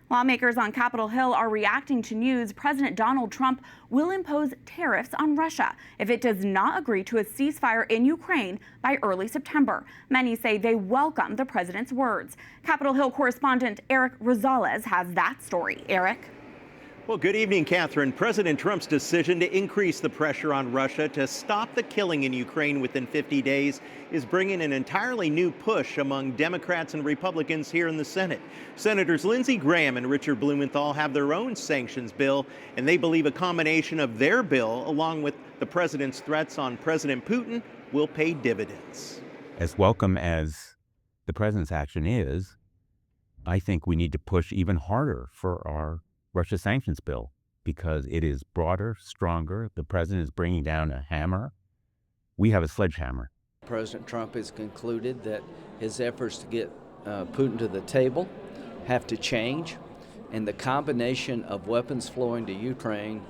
Lawmakers on Capitol Hill are reacting to news President Donald Trump will impose tariffs on Russia if it does not agree to a ceasefire in Ukraine by early September. Many say they welcome the president's words. Capitol Hill correspondent Eric Rosales has that story. Eric? Well, good evening, Catherine. President Trump's decision to increase the pressure on Russia to stop the killing in Ukraine within 50 days is bringing an entirely new push among Democrats and Republicans here in the Senate. Senators Lindsey Graham and Richard Blumenthal have their own sanctions bill, and they believe a combination of their bill, along with the president's threats on President Putin, will pay dividends. As welcome as the president's action is, I think we need to push even harder for our Russia sanctions bill because it is broader, stronger. The president is bringing down a hammer. We have a sledgehammer. President Trump has concluded that his efforts to get Putin to the table have to change, and the combination of weapons flowing to Ukraine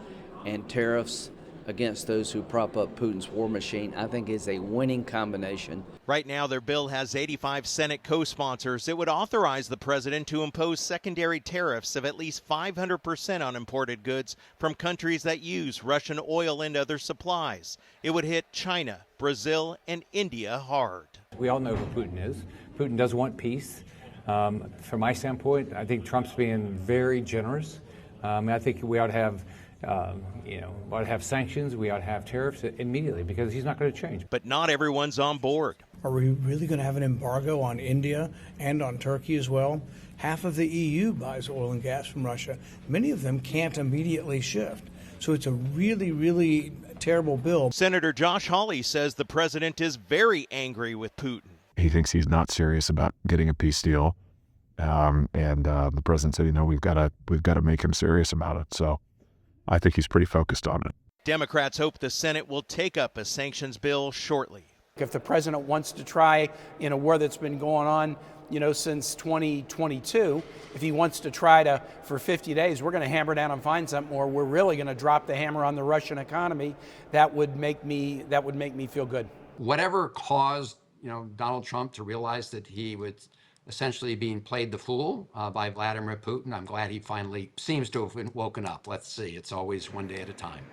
and tariffs against those who prop up Putin's war machine, I think is a winning combination. Right now, their bill has 85 Senate co-sponsors. It would authorize the president to impose secondary tariffs of at least 500% on imported goods from countries that use Russian oil and other supplies. It would hit China, Brazil, and India hard. We all know who Putin is. Putin does want peace. From my standpoint, I think Trump's being very generous. I think we ought to have ought to have sanctions, we ought to have tariffs immediately because he's not going to change. But not everyone's on board. Are we really going to have an embargo on India and on Turkey as well? Half of the EU buys oil and gas from Russia. Many of them can't immediately shift. So it's a really, really terrible bill. Senator Josh Hawley says the president is very angry with Putin. He thinks he's not serious about getting a peace deal. The president said, we've got to make him serious about it. So I think he's pretty focused on it. Democrats hope the Senate will take up a sanctions bill shortly. If the president wants to try in a war that's been going on, since 2022, if he wants to try to, for 50 days, we're going to hammer down and find something, or we're really going to drop the hammer on the Russian economy, that would make me feel good. Whatever caused, Donald Trump to realize that he was essentially being played the fool by Vladimir Putin, I'm glad he finally seems to have woken up. Let's see. It's always one day at a time.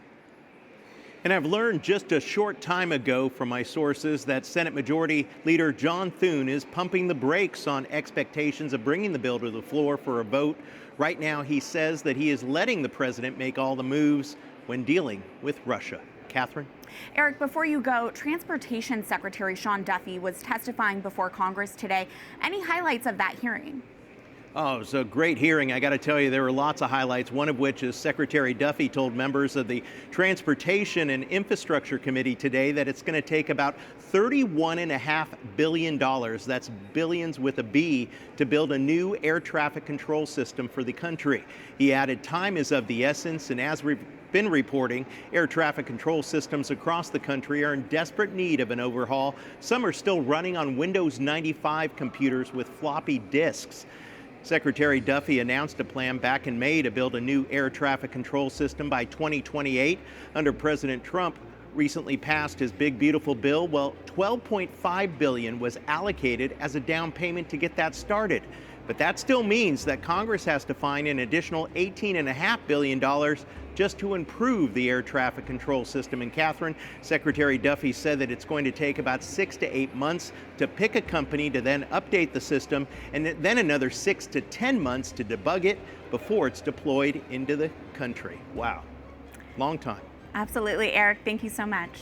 And I've learned just a short time ago from my sources that Senate Majority Leader John Thun is pumping the brakes on expectations of bringing the bill to the floor for a vote. Right now, he says that he is letting the president make all the moves when dealing with Russia. Catherine? Eric, before you go, Transportation Secretary Sean Duffy was testifying before Congress today. Any highlights of that hearing? Oh, it was a great hearing. I got to tell you, there were lots of highlights, one of which is Secretary Duffy told members of the Transportation and Infrastructure Committee today that it's going to take about $31.5 billion, that's billions with a B, to build a new air traffic control system for the country. He added time is of the essence, and as we've been reporting, air traffic control systems across the country are in desperate need of an overhaul. Some are still running on Windows 95 computers with floppy disks. Secretary Duffy announced a plan back in May to build a new air traffic control system by 2028. Under President Trump recently passed his big, beautiful bill. Well, $12.5 billion was allocated as a down payment to get that started. But that still means that Congress has to find an additional $18.5 billion just to improve the air traffic control system. And Catherine, Secretary Duffy said that it's going to take about 6 to 8 months to pick a company to then update the system, and then another 6 to 10 months to debug it before it's deployed into the country. Wow, long time. Absolutely, Eric. Thank you so much.